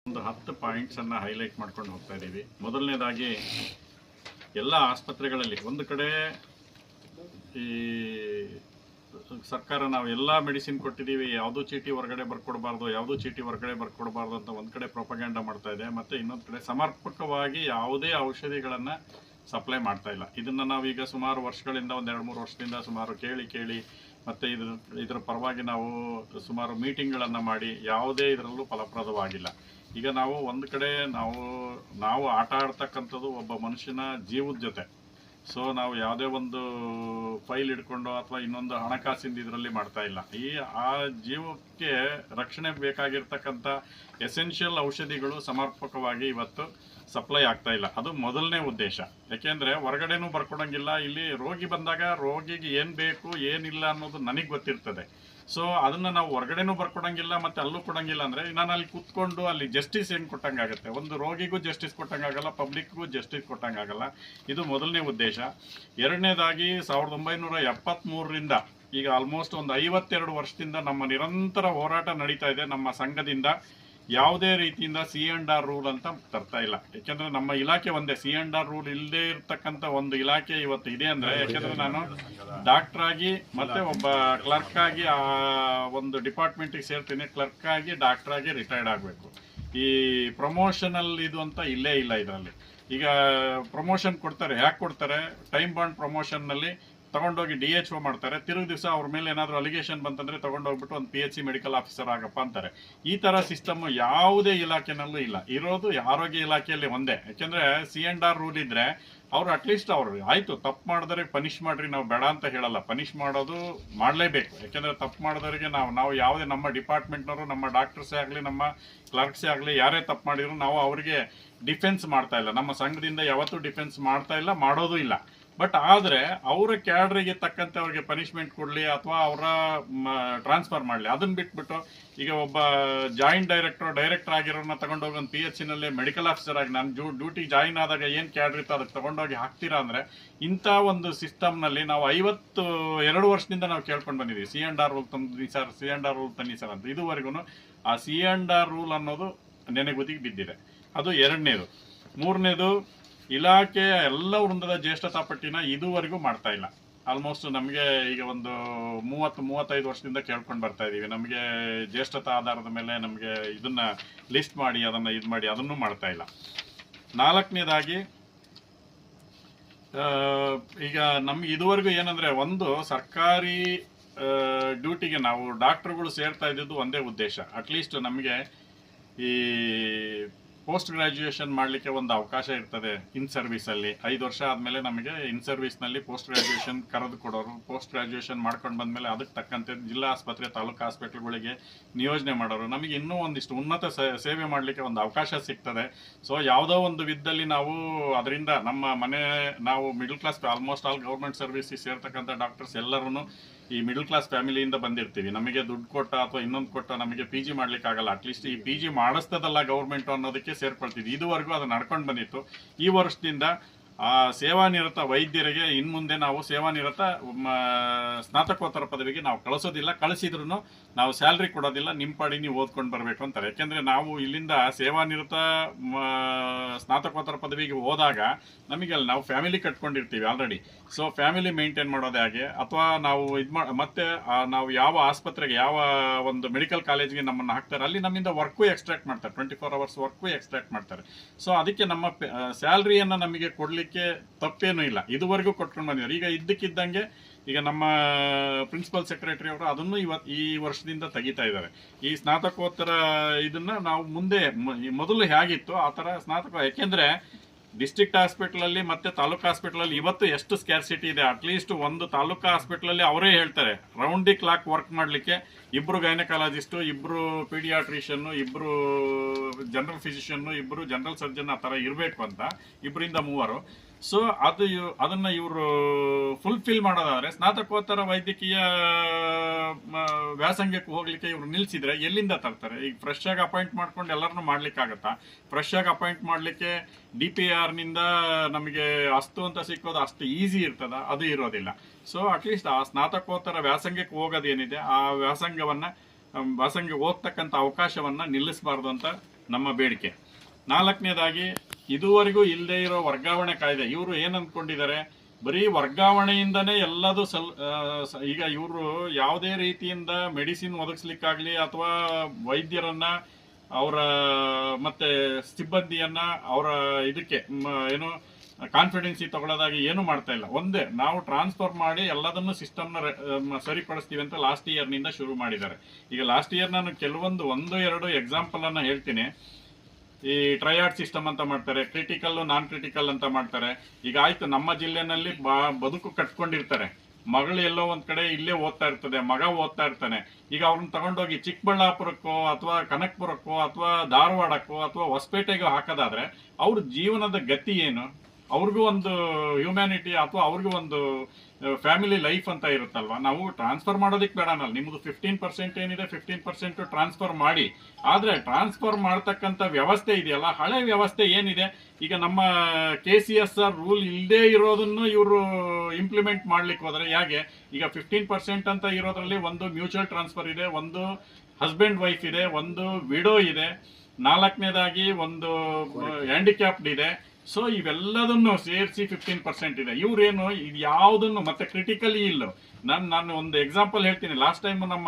ಒಂದು 10 ಪಾಯಿಂಟ್ಸನ್ನು ಹೈಲೈಟ್ ಮಾಡ್ಕೊಂಡು ಹೋಗ್ತಾ ಇದ್ದೀವಿ. ಮೊದಲನೇದಾಗಿ ಎಲ್ಲ ಆಸ್ಪತ್ರೆಗಳಲ್ಲಿ ಒಂದು ಕಡೆ ಈ ಸರ್ಕಾರ ನಾವು ಎಲ್ಲ ಮೆಡಿಸಿನ್ ಕೊಟ್ಟಿದ್ದೀವಿ, ಯಾವುದೂ ಚೀಟಿ ಹೊರಗಡೆ ಬರ್ಕೊಡ್ಬಾರ್ದು ಅಂತ ಒಂದು ಕಡೆ ಪ್ರೊಪಗ್ಯಾಂಡ ಮಾಡ್ತಾ ಇದೆ. ಮತ್ತು ಇನ್ನೊಂದು ಕಡೆ ಸಮರ್ಪಕವಾಗಿ ಯಾವುದೇ ಔಷಧಿಗಳನ್ನು ಸಪ್ಲೈ ಮಾಡ್ತಾ ಇಲ್ಲ. ಇದನ್ನು ನಾವೀಗ ಸುಮಾರು ವರ್ಷಗಳಿಂದ ಒಂದು 2-3 ವರ್ಷದಿಂದ ಸುಮಾರು ಕೇಳಿ ಮತ್ತು ಇದರ ಪರವಾಗಿ ನಾವು ಸುಮಾರು ಮೀಟಿಂಗ್ಗಳನ್ನು ಮಾಡಿ ಯಾವುದೇ ಇದರಲ್ಲೂ ಫಲಪ್ರದವಾಗಿಲ್ಲ. ಈಗ ನಾವು ಒಂದು ಕಡೆ ನಾವು ಆಟ ಆಡ್ತಕ್ಕಂಥದ್ದು ಒಬ್ಬ ಮನುಷ್ಯನ ಜೀವದ ಜೊತೆ. ಸೊ ನಾವು ಯಾವುದೇ ಒಂದು ಫೈಲ್ ಇಟ್ಕೊಂಡು ಅಥವಾ ಇನ್ನೊಂದು ಹಣಕಾಸಿಂದ ಇದರಲ್ಲಿ ಮಾಡ್ತಾ ಇಲ್ಲ. ಆ ಜೀವಕ್ಕೆ ರಕ್ಷಣೆ ಬೇಕಾಗಿರ್ತಕ್ಕಂಥ ಎಸೆನ್ಷಿಯಲ್ ಔಷಧಿಗಳು ಸಮರ್ಪಕವಾಗಿ ಇವತ್ತು ಸಪ್ಲೈ ಆಗ್ತಾ ಇಲ್ಲ. ಅದು ಮೊದಲನೇ ಉದ್ದೇಶ. ಯಾಕೆಂದರೆ ಹೊರಗಡೆನೂ ಬರ್ಕೊಡಂಗಿಲ್ಲ. ಇಲ್ಲಿ ರೋಗಿ ಬಂದಾಗ ರೋಗಿಗೆ ಏನು ಬೇಕು ಏನಿಲ್ಲ ಅನ್ನೋದು ನನಗೆ ಗೊತ್ತಿರ್ತದೆ. ಸೊ ಅದನ್ನು ನಾವು ಹೊರಗಡೆನೂ ಬರ್ಕೊಡಂಗಿಲ್ಲ ಮತ್ತು ಅಲ್ಲೂ ಕೊಡಂಗಿಲ್ಲ. ಅಂದರೆ ನಾನು ಅಲ್ಲಿ ಕೂತ್ಕೊಂಡು ಅಲ್ಲಿ ಜಸ್ಟಿಸ್ ಏನು ಕೊಟ್ಟಂಗಾಗುತ್ತೆ. ಒಂದು ರೋಗಿಗೂ ಜಸ್ಟಿಸ್ ಕೊಟ್ಟಂಗಾಗಲ್ಲ, ಪಬ್ಲಿಕ್ಗೂ ಜಸ್ಟಿಸ್ ಕೊಟ್ಟಂಗಾಗಲ್ಲ. ಇದು ಮೊದಲನೇ ಉದ್ದೇಶ. ಎರಡನೇದಾಗಿ 1973ರಿಂದ ಈಗ ಆಲ್ಮೋಸ್ಟ್ ಒಂದು 52 ವರ್ಷದಿಂದ ನಮ್ಮ ನಿರಂತರ ಹೋರಾಟ ನಡೀತಾ ಇದೆ. ನಮ್ಮ ಸಂಘದಿಂದ ಯಾವುದೇ ರೀತಿಯಿಂದ C&R ರೂಲ್ ಅಂತ ತರ್ತಾ ಇಲ್ಲ. ಯಾಕೆಂದರೆ ನಮ್ಮ ಇಲಾಖೆ ಒಂದೇ. C&R ರೂಲ್ ಇಲ್ಲದೆ ಇರ್ತಕ್ಕಂಥ ಒಂದು ಇಲಾಖೆ ಇವತ್ತು ಇದೆ ಅಂದರೆ, ಯಾಕೆಂದರೆ ನಾನು ಡಾಕ್ಟರ್ ಆಗಿ ಮತ್ತು ಒಬ್ಬ ಕ್ಲರ್ಕ್ ಆಗಿ ಆ ಒಂದು ಡಿಪಾರ್ಟ್ಮೆಂಟಿಗೆ ಸೇರ್ತೀನಿ. ಕ್ಲರ್ಕ್ ಆಗಿ ಡಾಕ್ಟರ್ ಆಗಿ ರಿಟೈರ್ಡ್ ಆಗಬೇಕು. ಈ ಪ್ರಮೋಷನಲ್ ಇದು ಅಂತ ಇಲ್ಲೇ ಇಲ್ಲ ಇದರಲ್ಲಿ. ಈಗ ಪ್ರಮೋಷನ್ ಕೊಡ್ತಾರೆ. ಯಾಕೆ ಕೊಡ್ತಾರೆ? ಟೈಮ್ ಬಾಂಡ್ ಪ್ರಮೋಷನ್ನಲ್ಲಿ ತಗೊಂಡೋಗಿ DHO ಮಾಡ್ತಾರೆ. ತಿರುಗಿ ದಿವಸ ಅವ್ರ ಮೇಲೆ ಏನಾದರೂ ಅಲಿಗೇಷನ್ ಬಂತಂದರೆ ತಗೊಂಡೋಗ್ಬಿಟ್ಟು ಒಂದು PHC ಮೆಡಿಕಲ್ ಆಫೀಸರ್ ಆಗಪ್ಪ ಅಂತಾರೆ. ಈ ಥರ ಸಿಸ್ಟಮ್ ಯಾವುದೇ ಇಲಾಖೆನಲ್ಲೂ ಇಲ್ಲ. ಇರೋದು ಆರೋಗ್ಯ ಇಲಾಖೆಯಲ್ಲಿ ಒಂದೇ. ಯಾಕೆಂದರೆ C&R ರೂಲ್ ಇದ್ದರೆ ಅವರು ಅಟ್ಲೀಸ್ಟ್ ಅವರು ಆಯಿತು ತಪ್ಪು ಮಾಡಿದ್ರೆ ಪನಿಷ್ ಮಾಡಿರಿ, ನಾವು ಬೇಡ ಅಂತ ಹೇಳಲ್ಲ. ಪನಿಷ್ ಮಾಡೋದು ಮಾಡಲೇಬೇಕು. ಯಾಕೆಂದರೆ ತಪ್ಪು ಮಾಡಿದವರಿಗೆ ನಾವು ಯಾವುದೇ ನಮ್ಮ ಡಿಪಾರ್ಟ್ಮೆಂಟ್ನವರು, ನಮ್ಮ ಡಾಕ್ಟರ್ಸೇ ಆಗಲಿ, ನಮ್ಮ ಕ್ಲರ್ಕ್ಸೇ ಆಗಲಿ, ಯಾರೇ ತಪ್ಪು ಮಾಡಿದ್ರು ನಾವು ಅವರಿಗೆ ಡಿಫೆನ್ಸ್ ಮಾಡ್ತಾ ಇಲ್ಲ. ನಮ್ಮ ಸಂಘದಿಂದ ಯಾವತ್ತೂ ಡಿಫೆನ್ಸ್ ಮಾಡ್ತಾ ಇಲ್ಲ, ಮಾಡೋದು ಇಲ್ಲ. ಬಟ್ ಆದರೆ ಅವರ ಕ್ಯಾಡ್ರಿಗೆ ತಕ್ಕಂತೆ ಅವ್ರಿಗೆ ಪನಿಷ್ಮೆಂಟ್ ಕೊಡಲಿ ಅಥವಾ ಅವರ ಟ್ರಾನ್ಸ್ಫರ್ ಮಾಡಲಿ. ಅದನ್ನು ಬಿಟ್ಬಿಟ್ಟು ಈಗ ಒಬ್ಬ ಜಾಯಿಂಟ್ ಡೈರೆಕ್ಟರ್ ಆಗಿರೋನ್ನ ತಗೊಂಡೋಗಿ ಒಂದು PHCನಲ್ಲಿ ಮೆಡಿಕಲ್ ಆಫೀಸರ್ ಆಗಿ ನಾನು ಡ್ಯೂಟಿಗೆ ಜಾಯಿನ್ ಆದಾಗ ಏನು ಕ್ಯಾಡ್ರ್ ಇತ್ತು ಅದಕ್ಕೆ ತಗೊಂಡೋಗಿ ಹಾಕ್ತೀರಾ ಅಂದರೆ, ಇಂಥ ಒಂದು ಸಿಸ್ಟಮ್ನಲ್ಲಿ ನಾವು 52 ವರ್ಷದಿಂದ ನಾವು ಕೇಳ್ಕೊಂಡು ಬಂದಿದ್ದೀವಿ. C&R ರೂಲ್ ತಂದು ಸರ್, C&R ರೂಲ್ ತನ್ನಿ ಸರ್ ಅಂತ. ಇದುವರೆಗೂ ಆ C&R ರೂಲ್ ಅನ್ನೋದು ನೆನೆಗುದಿಗೆ ಬಿದ್ದಿದೆ. ಅದು ಎರಡನೇದು. ಮೂರನೇದು, ಇಲಾಖೆಯ ಎಲ್ಲ ವೃಂದದ ಜ್ಯೇಷ್ಠತಾ ಪಟ್ಟಿನ ಇದುವರೆಗೂ ಮಾಡ್ತಾ ಇಲ್ಲ. ಆಲ್ಮೋಸ್ಟ್ ನಮಗೆ ಈಗ ಒಂದು 30-35 ವರ್ಷದಿಂದ ಕೇಳ್ಕೊಂಡು ಬರ್ತಾ ಇದ್ದೀವಿ. ನಮಗೆ ಜ್ಯೇಷ್ಠತಾ ಆಧಾರದ ಮೇಲೆ ನಮಗೆ ಇದನ್ನು ಲಿಸ್ಟ್ ಮಾಡಿ ಅದನ್ನು ಇದು ಮಾಡಿ ಅದನ್ನು ಮಾಡ್ತಾ ಇಲ್ಲ. ನಾಲ್ಕನೇದಾಗಿ, ಈಗ ನಮ್ಗೆ ಇದುವರೆಗೂ ಏನಂದರೆ, ಒಂದು ಸರ್ಕಾರಿ ಡ್ಯೂಟಿಗೆ ನಾವು ಡಾಕ್ಟ್ರುಗಳು ಸೇರ್ತಾ ಇದ್ದಿದ್ದು ಒಂದೇ ಉದ್ದೇಶ. ಅಟ್ಲೀಸ್ಟ್ ನಮಗೆ ಈ ಪೋಸ್ಟ್ ಗ್ರ್ಯಾಜುಯೇಷನ್ ಮಾಡಲಿಕ್ಕೆ ಒಂದು ಅವಕಾಶ ಇರ್ತದೆ ಇನ್ ಸರ್ವಿಸಲ್ಲಿ. 5 ವರ್ಷ ಆದಮೇಲೆ ನಮಗೆ ಇನ್ ಸರ್ವಿಸ್ನಲ್ಲಿ ಪೋಸ್ಟ್ ಗ್ರ್ಯಾಜುಯೇಷನ್ ಕರೆದು ಕೊಡೋರು. ಪೋಸ್ಟ್ ಗ್ರ್ಯಾಜುಯೇಷನ್ ಮಾಡ್ಕೊಂಡು ಬಂದಮೇಲೆ ಅದಕ್ಕೆ ತಕ್ಕಂತೆ ಜಿಲ್ಲಾ ಆಸ್ಪತ್ರೆ, ತಾಲೂಕು ಹಾಸ್ಪಿಟ್ಲ್ಗಳಿಗೆ ನಿಯೋಜನೆ ಮಾಡೋರು. ನಮಗೆ ಇನ್ನೂ ಒಂದಿಷ್ಟು ಉನ್ನತ ಸೇವೆ ಮಾಡಲಿಕ್ಕೆ ಒಂದು ಅವಕಾಶ ಸಿಗ್ತದೆ. ಸೊ ಯಾವುದೋ ಒಂದು ವಿಧದಲ್ಲಿ ನಾವು ಅದರಿಂದ ನಾವು middle class, almost all government ಸರ್ವಿಸಿಗೆ ಸೇರ್ತಕ್ಕಂಥ ಡಾಕ್ಟರ್ಸ್ ಎಲ್ಲರೂ ಈ ಮಿಡಲ್ ಕ್ಲಾಸ್ ಫ್ಯಾಮಿಲಿಯಿಂದ ಬಂದಿರ್ತೀವಿ. ನಮಗೆ ದುಡ್ಡು ಕೊಟ್ಟ ಅಥವಾ ಇನ್ನೊಂದು ಕೊಟ್ಟ ನಮಗೆ PG ಮಾಡಲಿಕ್ಕಾಗಲ್ಲ. ಅಟ್ಲೀಸ್ಟ್ ಈ PG ಮಾಡಿಸ್ತದಲ್ಲ ಗೌರ್ಮೆಂಟು ಅನ್ನೋದಕ್ಕೆ ಸೇರ್ಕೊಳ್ತೀವಿ. ಇದುವರೆಗೂ ಅದು ನಡ್ಕೊಂಡು ಬಂದಿತ್ತು. ಈ ವರ್ಷದಿಂದ ಸೇವಾನಿರತ ವೈದ್ಯರಿಗೆ ಇನ್ಮುಂದೆ ನಾವು ಸೇವಾನಿರತ ಸ್ನಾತಕೋತ್ತರ ಪದವಿಗೆ ನಾವು ಕಳಿಸೋದಿಲ್ಲ. ಕಳಿಸಿದ್ರು ನಾವು ಸ್ಯಾಲ್ರಿ ಕೊಡೋದಿಲ್ಲ, ನಿಮ್ಮ ಪಾಡಿ ನೀವು ಓದ್ಕೊಂಡು ಬರಬೇಕು ಅಂತಾರೆ. ಯಾಕೆಂದರೆ ನಾವು ಇಲ್ಲಿಂದ ಸೇವಾನಿರತ ಸ್ನಾತಕೋತ್ತರ ಪದವಿಗೆ ಹೋದಾಗ ನಮಗೆ ಅಲ್ಲಿ ನಾವು ಫ್ಯಾಮಿಲಿ ಕಟ್ಕೊಂಡಿರ್ತೀವಿ ಆಲ್ರೆಡಿ. ಸೊ ಫ್ಯಾಮಿಲಿ ಮೇಂಟೈನ್ ಮಾಡೋದು ಹೇಗೆ, ಅಥವಾ ನಾವು ಮತ್ತೆ ನಾವು ಯಾವ ಆಸ್ಪತ್ರೆಗೆ, ಯಾವ ಒಂದು ಮೆಡಿಕಲ್ ಕಾಲೇಜ್ಗೆ ನಮ್ಮನ್ನು ಹಾಕ್ತಾರೆ, ಅಲ್ಲಿ ನಮ್ಮಿಂದ ವರ್ಕು ಎಕ್ಸ್ಟ್ರಾಕ್ಟ್ ಮಾಡ್ತಾರೆ. 24 ಅವರ್ಸ್ ವರ್ಕು ಎಕ್ಸ್ಟ್ರಾಕ್ಟ್ ಮಾಡ್ತಾರೆ. ಸೊ ಅದಕ್ಕೆ ನಮ್ಮ ಸ್ಯಾಲ್ರಿಯನ್ನು ನಮಗೆ ಕೊಡಲಿಕ್ಕೆ ತಪ್ಪೇನೂ ಇಲ್ಲ. ಇದುವರೆಗೂ ಕೊಟ್ಕೊಂಡು ಬಂದಿದ್ದಾರೆ. ಈಗ ಇದ್ದಕ್ಕಿದ್ದಂಗೆ ಈಗ ನಮ್ಮ ಪ್ರಿನ್ಸಿಪಲ್ ಸೆಕ್ರೆಟರಿ ಅವರು ಅದನ್ನು ಈ ವರ್ಷದಿಂದ ತೆಗಿತಾ ಇದ್ದಾರೆ. ಈ ಸ್ನಾತಕೋತ್ತರ ಇದನ್ನು ನಾವು ಮುಂದೆ ಮೊದಲು ಹೇಗಿತ್ತು ಆ ಥರ ಯಾಕೆಂದರೆ ಡಿಸ್ಟ್ರಿಕ್ಟ್ ಹಾಸ್ಪಿಟ್ಲಲ್ಲಿ ಮತ್ತು ತಾಲೂಕು ಹಾಸ್ಪಿಟ್ಲಲ್ಲಿ ಇವತ್ತು ಎಷ್ಟು ಸ್ಕ್ಯಾರ್ಸಿಟಿ ಇದೆ. ಅಟ್ಲೀಸ್ಟ್ ಒಂದು ತಾಲೂಕು ಹಾಸ್ಪಿಟ್ಲಲ್ಲಿ ಅವರೇ ಹೇಳ್ತಾರೆ ರೌಂಡ್ ದಿ ಕ್ಲಾಕ್ ವರ್ಕ್ ಮಾಡಲಿಕ್ಕೆ 2 ಗೈನಕಾಲಜಿಸ್ಟು, 2 ಪೀಡಿಯಾಟ್ರಿಷನ್ನು, 2 ಜನರಲ್ ಫಿಸಿಷಿಯನ್ನು, 2 ಜನರಲ್ ಸರ್ಜನ್ ಆ ಥರ ಇರಬೇಕು ಅಂತ, 2-3. ಸೊ ಅದನ್ನು ಇವರು ಫುಲ್ಫಿಲ್ ಮಾಡೋದಾದರೆ ಸ್ನಾತಕೋತ್ತರ ವೈದ್ಯಕೀಯ ವ್ಯಾಸಂಗಕ್ಕೆ ಹೋಗ್ಲಿಕ್ಕೆ ಇವರು ನಿಲ್ಲಿಸಿದ್ರೆ ಎಲ್ಲಿಂದ ತರ್ತಾರೆ? ಈಗ ಫ್ರೆಶ್ ಆಗಿ ಅಪಾಯಿಂಟ್ ಮಾಡ್ಕೊಂಡು ಎಲ್ಲರನ್ನೂ ಮಾಡ್ಲಿಕ್ಕಾಗತ್ತಾ? ಫ್ರೆಶ್ ಆಗಿ ಅಪಾಯಿಂಟ್ ಮಾಡಲಿಕ್ಕೆ DPRನಿಂದ ನಮಗೆ ಅಷ್ಟು ಅಂತ ಸಿಕ್ಕೋದು ಅಷ್ಟು ಈಸಿ ಇರ್ತದ? ಅದು ಇರೋದಿಲ್ಲ. ಸೊ ಅಟ್ಲೀಸ್ಟ್ ಆ ಸ್ನಾತಕೋತ್ತರ ವ್ಯಾಸಂಗಕ್ಕೆ ಹೋಗೋದೇನಿದೆ ಆ ವ್ಯಾಸಂಗ ಓದ್ತಕ್ಕಂಥ ಅವಕಾಶವನ್ನು ನಿಲ್ಲಿಸಬಾರ್ದು ಅಂತ ನಮ್ಮ ಬೇಡಿಕೆ. ನಾಲ್ಕನೇದಾಗಿ ಇದುವರೆಗೂ ಇಲ್ಲದೆ ಇರೋ ವರ್ಗಾವಣೆ ಕಾಯ್ದೆ. ಇವರು ಏನು ಅಂದ್ಕೊಂಡಿದ್ದಾರೆ, ಬರೀ ವರ್ಗಾವಣೆಯಿಂದನೇ ಎಲ್ಲದು ಈಗ ಇವರು ಯಾವುದೇ ರೀತಿಯಿಂದ ಮೆಡಿಸಿನ್ ಒದಗಿಸ್ಲಿಕ್ಕಾಗ್ಲಿ ಅಥವಾ ವೈದ್ಯರನ್ನ ಅವರ ಮತ್ತೆ ಸಿಬ್ಬಂದಿಯನ್ನ ಅವರ ಇದಕ್ಕೆ ಏನು ಕಾನ್ಫಿಡೆನ್ಸಿ ತಗೊಳ್ಳೋದಾಗಿ ಏನು ಮಾಡ್ತಾ ಇಲ್ಲ. ಒಂದೇ ನಾವು ಟ್ರಾನ್ಸ್ಫರ್ ಮಾಡಿ ಎಲ್ಲದನ್ನು ಸಿಸ್ಟಮ್ನ ಸರಿಪಡಿಸ್ತೀವಿ ಅಂತ ಲಾಸ್ಟ್ ಇಯರ್ನಿಂದ ಶುರು ಮಾಡಿದ್ದಾರೆ. ಈಗ ಲಾಸ್ಟ್ ಇಯರ್ ನಾನು ಕೆಲವೊಂದು 1-2 ಎಕ್ಸಾಂಪಲ್ ಅನ್ನ ಹೇಳ್ತೀನಿ. ಈ ಟ್ರಯಾಡ್ ಸಿಸ್ಟಮ್ ಅಂತ ಮಾಡ್ತಾರೆ, ಕ್ರಿಟಿಕಲ್ ನಾನ್ ಕ್ರಿಟಿಕಲ್ ಅಂತ ಮಾಡ್ತಾರೆ. ಈಗ ಆಯ್ತು, ನಮ್ಮ ಜಿಲ್ಲೆನಲ್ಲಿ ಬದುಕು ಕಟ್ಕೊಂಡಿರ್ತಾರೆ, ಮಗಳು ಎಲ್ಲೋ ಒಂದ್ ಕಡೆ ಇಲ್ಲೇ ಓದ್ತಾ ಇರ್ತದೆ, ಮಗ ಓದ್ತಾ ಇರ್ತಾನೆ. ಈಗ ಅವ್ರನ್ನ ತಗೊಂಡೋಗಿ ಚಿಕ್ಕಬಳ್ಳಾಪುರಕ್ಕೋ ಅಥವಾ ಕನಕಪುರಕ್ಕೋ ಅಥವಾ ಧಾರವಾಡಕ್ಕೋ ಅಥವಾ ಹೊಸಪೇಟೆಗೋ ಹಾಕೋದಾದ್ರೆ ಅವ್ರ ಜೀವನದ ಗತಿ ಏನು? ಅವ್ರಿಗೂ ಒಂದು ಹ್ಯೂಮ್ಯಾನಿಟಿ ಅಥವಾ ಅವ್ರಿಗೂ ಒಂದು ಫ್ಯಾಮಿಲಿ ಲೈಫ್ ಅಂತ ಇರುತ್ತಲ್ವಾ. ನಾವು ಟ್ರಾನ್ಸ್ಫರ್ ಮಾಡೋದಕ್ಕೆ ಬೇಡನಲ್ಲ, ನಿಮ್ದು 15% ಏನಿದೆ 15% ಟ್ರಾನ್ಸ್ಫರ್ ಮಾಡಿ. ಆದ್ರೆ ಟ್ರಾನ್ಸ್ಫರ್ ಮಾಡ್ತಕ್ಕಂಥ ವ್ಯವಸ್ಥೆ ಇದೆಯಲ್ಲ, ಹಳೆ ವ್ಯವಸ್ಥೆ ಏನಿದೆ, ಈಗ ನಮ್ಮ KCSR ರೂಲ್ ಇಲ್ಲದೆ ಇರೋದನ್ನು ಇವರು ಇಂಪ್ಲಿಮೆಂಟ್ ಮಾಡ್ಲಿಕ್ಕೆ ಹೋದ್ರೆ ಹೇಗೆ? ಈಗ 15% ಅಂತ ಇರೋದ್ರಲ್ಲಿ ಒಂದು ಮ್ಯೂಚುವಲ್ ಟ್ರಾನ್ಸ್ಫರ್ ಇದೆ, ಒಂದು ಹಸ್ಬೆಂಡ್ ವೈಫ್ ಇದೆ, ಒಂದು ವಿಡೋ ಇದೆ, ನಾಲ್ಕನೇದಾಗಿ ಒಂದು ಹ್ಯಾಂಡಿಕ್ಯಾಪ್ಡ್ ಇದೆ. ಸೊ ಇವೆಲ್ಲದನ್ನು ಸೇರಿಸಿ 15% ಇದೆ. ಇವ್ರೇನು ಇದು ಯಾವುದನ್ನು ಮತ್ತೆ ಕ್ರಿಟಿಕಲಿ ಇಲ್ಲ. ನಾನು ಒಂದು ಎಕ್ಸಾಂಪಲ್ ಹೇಳ್ತೀನಿ. ಲಾಸ್ಟ್ ಟೈಮ್ ನಮ್ಮ